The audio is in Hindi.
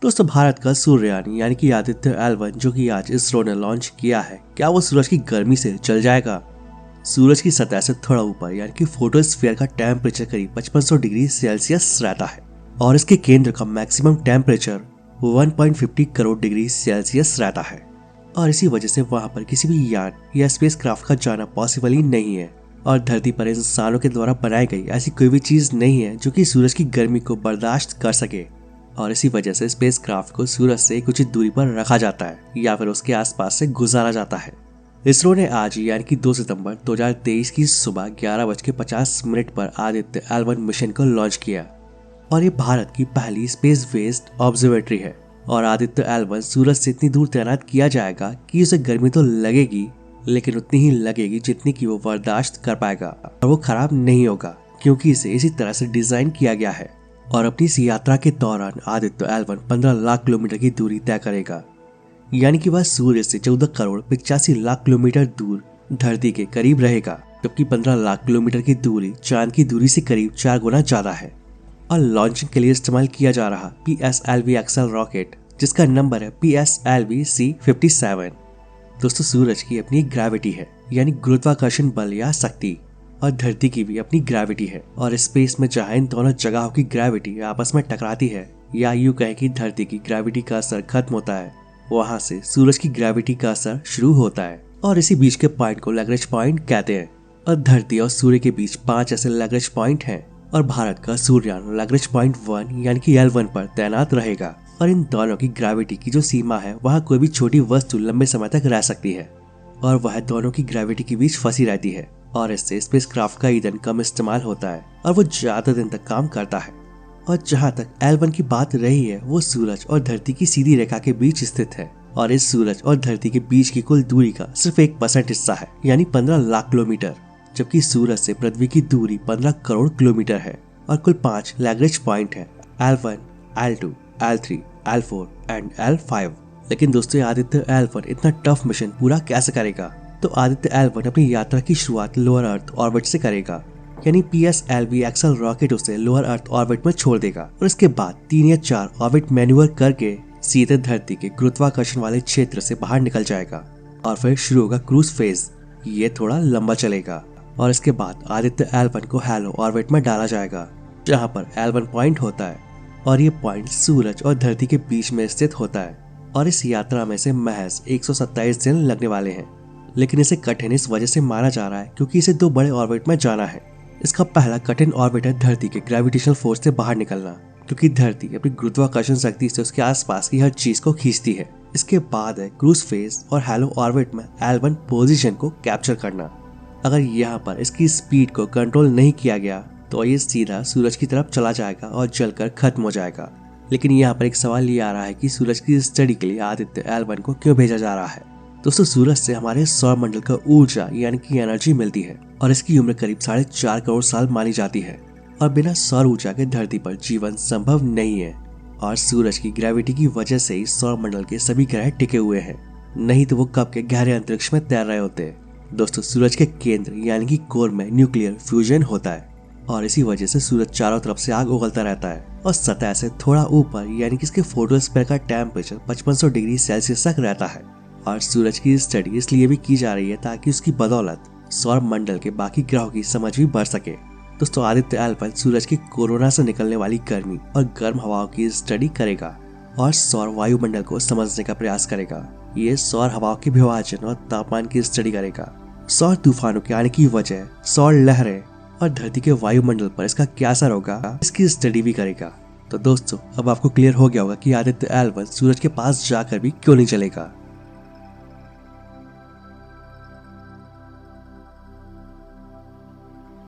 दोस्तों, भारत का सूर्ययान यानी कि आदित्य L1 जो कि आज इसरो ने लॉन्च किया है, क्या वो सूरज की गर्मी से जल जाएगा? सूरज की सतह से थोड़ा ऊपर यानी कि फोटोस्फीयर का टेम्परेचर करीब 5500 डिग्री सेल्सियस रहता है और इसके केंद्र का maximum temperature 1.50 crore degree Celsius रहता है और इसी वजह से वहां पर किसी भी यान या स्पेसक्राफ्ट का जाना पॉसिबल ही नहीं है। और धरती पर इंसानों के द्वारा बनाई गई ऐसी कोई भी चीज नहीं है जो कि सूरज की गर्मी को बर्दाश्त कर सके और इसी वजह से स्पेसक्राफ्ट को सूरज से एक उचित दूरी पर रखा जाता है या फिर उसके आसपास से गुजारा जाता है। इसरो ने आज यानी कि 2 सितंबर 2023 की सुबह 11:50 पर आदित्य L1 मिशन को लॉन्च किया और ये भारत की पहली स्पेस बेस्ड ऑब्जर्वेटरी है। और आदित्य L1 सूरज से इतनी दूर तैनात किया जाएगा कि उसे गर्मी तो लगेगी, लेकिन उतनी ही लगेगी जितनी कि वो बर्दाश्त कर पाएगा और वो खराब नहीं होगा क्योंकि इसे इसी तरह से डिजाइन किया गया है। और अपनी इस यात्रा के दौरान आदित्य L1 15 लाख किलोमीटर की दूरी तय करेगा, यानी कि वह सूर्य से 14 करोड़ 85 लाख किलोमीटर दूर धरती के करीब रहेगा, जबकि 15 लाख किलोमीटर की दूरी चांद की दूरी से करीब 4 गुना ज्यादा है। और लॉन्चिंग के लिए इस्तेमाल किया जा रहा PSLV XL रॉकेट, जिसका नंबर है PSLV C57। दोस्तों, सूरज की अपनी ग्रेविटी है यानी गुरुत्वाकर्षण बल या शक्ति, और धरती की भी अपनी ग्रेविटी है। और स्पेस में जहां इन दोनों जगहों की ग्रेविटी आपस में टकराती है या यूं कहें कि धरती की ग्रेविटी का असर खत्म होता है, वहां से सूरज की ग्रेविटी का असर शुरू होता है और इसी बीच के पॉइंट को लैग्रेंज पॉइंट कहते हैं। और धरती और सूर्य के बीच 5 ऐसे लैग्रेंज पॉइंट हैं और भारत का सूर्ययान लैग्रेंज पॉइंट 1 यानी कि L1 पर तैनात रहेगा। और इन दोनों की ग्रेविटी की जो सीमा है, वहाँ कोई भी छोटी वस्तु लंबे समय तक रह सकती है और वह दोनों की ग्रेविटी के बीच फंसी रहती है और इससे स्पेसक्राफ्ट का ईंधन कम इस्तेमाल होता है और वो ज्यादा दिन तक काम करता है। और जहाँ तक L1 की बात रही है, वो सूरज और धरती की सीधी रेखा के बीच स्थित है और इस सूरज और धरती के बीच की कुल दूरी का सिर्फ 1% हिस्सा है यानी 15 लाख किलोमीटर, जबकि सूरज से पृथ्वी की दूरी 15 करोड़ किलोमीटर है। और कुल 5 लैग्रेंज पॉइंट है, L1, L2, L3, L4 and L5। लेकिन दोस्तों, आदित्य L1 इतना टफ मिशन पूरा कैसे करेगा? तो आदित्य L1 अपनी यात्रा की शुरुआत लोअर अर्थ ऑर्बिट से करेगा, यानी PSLV XL रॉकेट उसे लोअर अर्थ ऑर्बिट में छोड़ देगा और इसके बाद 3 या 4 ऑर्बिट मैन्यूवर करके सीधे धरती के गुरुत्वाकर्षण वाले क्षेत्र से बाहर निकल जाएगा और फिर शुरू होगा क्रूज फेज। ये थोड़ा लंबा चलेगा और इसके बाद आदित्य L1 को हैलो ऑर्बिट में डाला जाएगा, जहाँ पर L1 पॉइंट होता है और ये पॉइंट सूरज और धरती के बीच में स्थित होता है। और इस यात्रा में से महज 127 दिन लगने वाले हैं, लेकिन इसे कठिन इस वजह से माना जा रहा है क्योंकि इसे 2 बड़े ऑर्बिट में जाना है। इसका पहला कठिन ऑर्बिट है धरती के ग्रेविटेशनल फोर्स से बाहर निकलना, क्योंकि धरती अपनी गुरुत्वाकर्षण शक्ति से उसके आसपास की हर चीज को खींचती है। इसके बाद है क्रूज फेज और हैलो ऑर्बिट में L1 पोजीशन को कैप्चर करना। अगर यहाँ पर इसकी स्पीड को कंट्रोल नहीं किया गया तो ये सीधा सूरज की तरफ चला जाएगा और जलकर खत्म हो जाएगा। लेकिन यहाँ पर एक सवाल ये आ रहा है कि सूरज की स्टडी के लिए आदित्य L1 को क्यों भेजा जा रहा है? दोस्तों, सूरज से हमारे सौर मंडल का ऊर्जा यानी कि एनर्जी मिलती है और इसकी उम्र करीब 4.5 करोड़ साल मानी जाती है और बिना सौर ऊर्जा के धरती पर जीवन संभव नहीं है। और सूरज की ग्रेविटी की वजह से ही सौर मंडल के सभी ग्रह टिके हुए हैं, नहीं तो वो कब के गहरे अंतरिक्ष में तैर रहे होते। दोस्तों, सूरज के केंद्र यानी कि कोर में न्यूक्लियर फ्यूजन होता है और इसी वजह से सूरज चारों तरफ से आग उगलता रहता है और सतह से थोड़ा ऊपर यानी कि इसके फोटोस्फीयर का टेम्परेचर 5500 डिग्री सेल्सियस तक रहता है। और सूरज की स्टडी इसलिए भी की जा रही है ताकि उसकी बदौलत सौर मंडल के बाकी ग्रहों की समझ भी बढ़ सके। दोस्तों, आदित्य L1 सूरज की कोरोना से निकलने वाली गर्मी और गर्म हवाओं की स्टडी करेगा और सौर वायुमंडल को समझने का प्रयास करेगा। ये सौर हवाओं के विभाजन और तापमान की स्टडी करेगा, सौर तूफानों के आने की वजह, सौर लहरें और धरती के वायुमंडल पर इसका क्या असर होगा, इसकी स्टडी भी करेगा। तो दोस्तों, अब आपको क्लियर हो गया होगा कि आदित्य L1 सूरज के पास जाकर भी क्यों नहीं चलेगा।